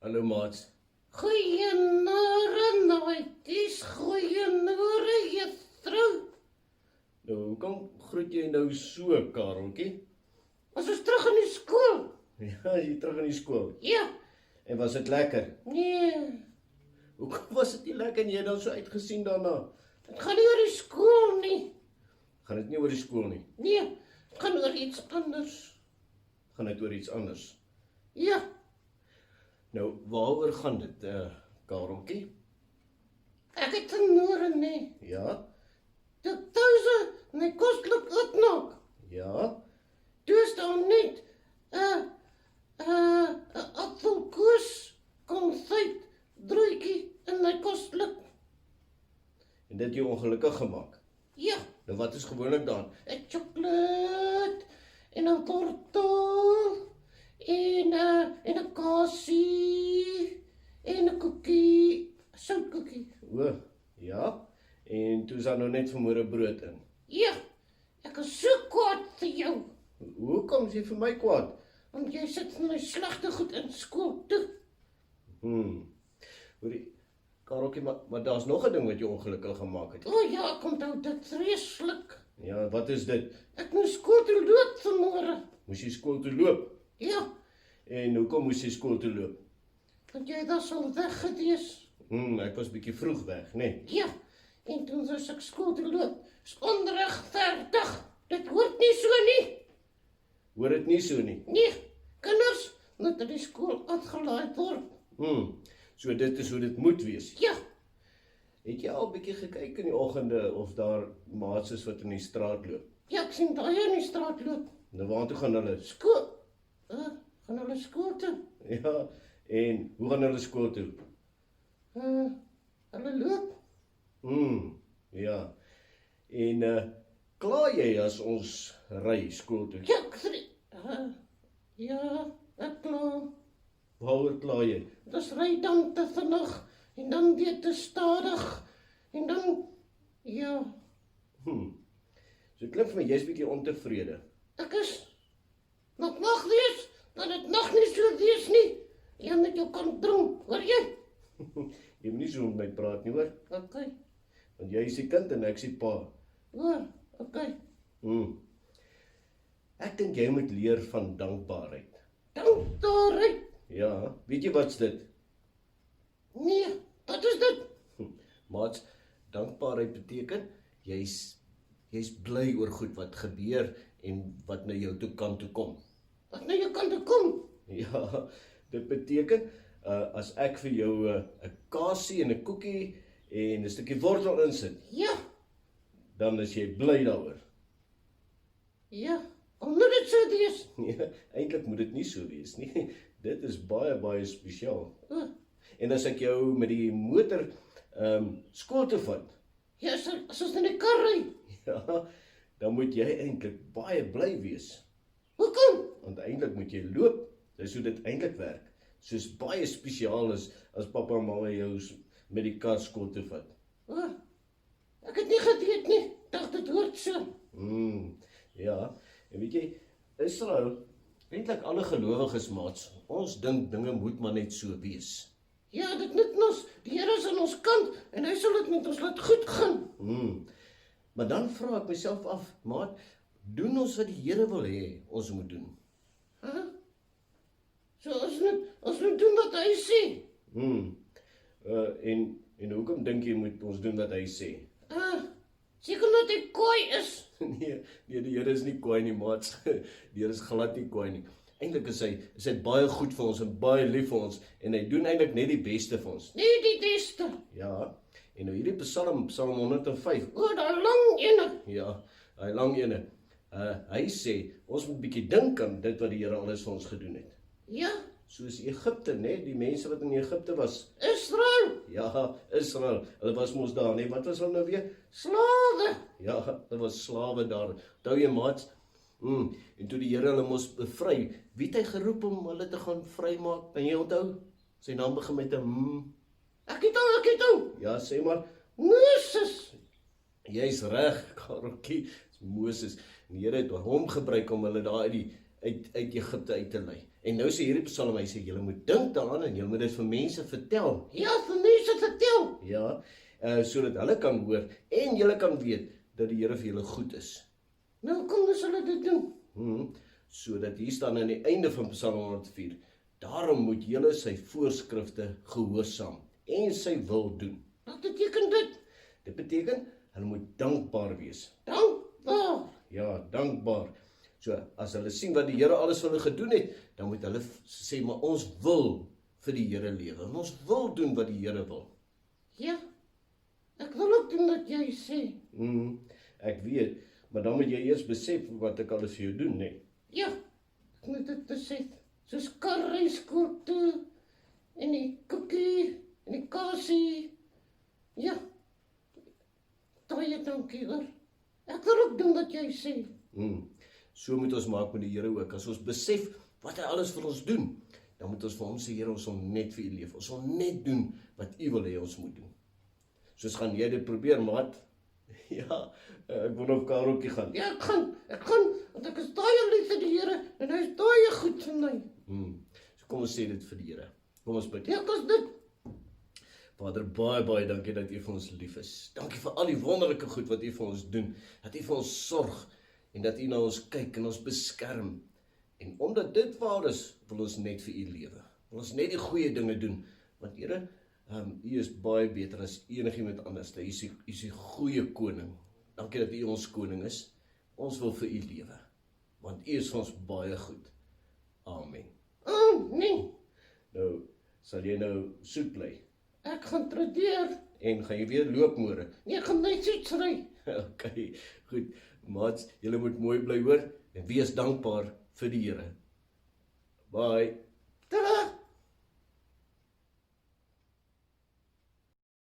Hallo maats. Goeiemôre, nooities, goeiemôre, juffrou. Nou, hoekom groet jy nou so, Kareltjie? Ons is terug in die skool. Ja, jy terug in die skool. Ja, En was dit lekker? nee, Hoekom was dit nie lekker en jy het dan so uitgesien daarna? het gaan nie oor die skool nie. Gaan dit nie oor die skool nie? Nee, het gaan oor iets anders. Gaan dit oor iets anders? Ja, Nou, waaroor gaan dit, Kareltjie? ek het verloor, nee. Ja? Toe thuis my koslik uitknok. Ja? Toe is daar net 'n appelkoes, konfyt, broodjie in my koslik. En dit jou ongelukkig gemaak? Ja, Nou, wat is gewoonlik dan? 'n sjokolade en 'n tortel en 'n kasie en 'n koekie, soutkoekie. O, ja? En toe is daar nou net vanmôre brood in. Ja, ek is so kwaad vir jou, Hoekom is jy vir my kwaad? want jy sit vir my slegte goed in skool toe. Hoorie, Kareltjie, maar daar's nog 'n ding wat jou ongelukkig gemaak het. O ja, ek onthou dit vreeslik. Ja, wat is dit? Ek moes skool toe loop vanmôre. Moes jy skool toe loop? Ja, En hoekom moes jy skool toe loop? want jy was al weg gewees. Ek was bietjie vroeg weg, né? Ja, en toen was ek skool toe loop. Is onregverdig. Dit hoort nie so nie. Hoor dit nie so nie. Nee, kinders moet uit die skool uitgelaai word. So dit is hoe dit moet wees. Ja, Het jy al bietjie gekyk in die oggende of daar maats is wat in die straat loop? ja, ek sien baie in die straat loop. Nou waartoe gaan hulle? Skool. Gaan hulle skool toe? Ja, en hoe gaan hulle skool toe? Hulle loop. Ja. En kla jy as ons ry skool toe? Ja, ek sê, ja, ek glo. Waaroor kla jy? Dis ry dan te vinnig en dan weer te stadig en dan, ja, So dit klink vir my jy's bietjie ontevrede. ek is, dat mag wees, dat het nog nie so wees nie. Jy met jou kan droom, hoor jy? Jy moet nie so met my praat nie, hoor? Okay, Want jy is die kind en ek is die pa. hoor, okay. Ek dink jy moet leer van dankbaarheid. Dankbaarheid. Ja, weet jy wat's dit? Nee, wat is dit? Maats, dankbaarheid beteken jy's bly oor goed wat gebeur en wat na jou toe kan toe kom. Wat nou jou kant toe kom? Ja, dit beteken as ek vir jou 'n kasie en 'n koekie en 'n stukkie wortel insit, Ja, dan is jy bly daaroor. ja, kom nou dit so wees. Ja, eintlik moet dit nie so wees nie. Dit is baie spesiaal. O, En as ek jou met die motor skool toe vat, ja, as ons in die kar ry. ja, dan moet jy eintlik baie bly wees. Hoekom? Want eintlik moet jy loop. Dis hoe dit eintlik werk. Soos baie spesiaal is as pappa en mamma jou met die kar skool toe vat. O, ek het nie geweet nie. Dacht dit hoort so. Ja, en weet jy, Israel, eintlik alle gelowiges maats, ons dink dinge moet maar net so wees. Ja, dit net ons. Die Here is aan ons kant en hy sal dit met ons laat goed gaan. Maar dan vra ek myself af, maat, doen ons wat die Here wil hê ons moet doen? So ons moet doen wat hy sê. En hoekom dink jy moet ons doen wat hy sê? Seker dat hy kooi is. Nee, die Here is nie kwaai nie, maats. Die Here is glad nie kwaai nie. Eintlik is hy baie goed vir ons en baie lief vir ons en hy doen eintlik net die beste vir ons. Nee, die beste. Ja, en nou hierdie Psalm 105. O, daai lang ene. Ja, hy lang ene. Hy sê ons moet bietjie dink aan dit wat die Here alles vir ons gedoen het. Ja, Soos Egipte, né, die mense wat in Egipte was. Israel. Ja, Israel, hulle was mos daar, né? Wat was hulle nou weer? Slawe. Ja, hulle was slawe daar. Onthou jy, maats? En toe die Here hulle mos bevry, wie het hy geroep om hulle te gaan vrymaak? Kan jy onthou? Sy naam begin met 'n Ek het hom. Ja, sê maar. Moses. Jy's reg, Kareltjie. Dis Moses. En die Here het hom gebruik om hulle daar uit Egipte uit te lei. En nou sê hierdie Psalm, hy sê, julle moet dink daaraan en julle moet dit vir mense vertel. Ja, vir mense vertel. Ja, sodat hulle kan hoor en julle kan weet dat die Here vir julle goed is. Nou kom ons hulle dit doen. Sodat hier staan aan die einde van Psalm 104, daarom moet julle sy voorskrifte gehoorsaam en sy wil doen. Wat beteken dit? Dit beteken, hulle moet dankbaar wees. Dankbaar. Ja, dankbaar. So, as hulle sien wat die Here alles vir hulle gedoen het, dan moet hulle sê, maar ons wil vir die Here lewe. En ons wil doen wat die Here wil. Ja, ek wil ook doen wat jy sê. Ek weet, maar dan moet jy eers besef wat ek alles vir jou doen, nee. Ja, ek moet dit besef. Soos karry skool toe, en die koekie, en die kasie. Ja, baie dankie hoor. Ek wil ook doen wat jy sê. So moet ons maak met die Here ook. As ons besef wat hy alles vir ons doen, dan moet ons vir hom sê, Here, ons wil net vir u leef. Ons wil net doen wat u wil hê ons moet doen. Soos gaan jy dit probeer, maat? Ja, ek wil op karaoke gaan. Ja, ek gaan, want ek is baie lief vir die Here, en hy is baie goed vir my. So kom ons sê dit vir die Here. Kom ons bid. Ja, kos dit. Vader, baie dankie dat u vir ons lief is. Dankie vir al die wonderlike goed wat u vir ons doen. Dat u vir ons sorg en dat u na ons kyk en ons beskerm. En omdat dit waar is, wil ons net vir u lewe. Wil ons net die goeie dinge doen. Want Here, u is baie beter as enigiemand anders. U is die goeie koning. Dankie dat u ons koning is. Ons wil vir u lewe. Want u is vir ons baie goed. Amen. Nee, Nou, sal jy nou soet bly? ek gaan tradeer. En gaan jy weer loop môre? Nee, ek gaan net iets ry. Okay, goed. Maats, julle moet mooi bly hoor en wees dankbaar vir die Here. Bye. Tada!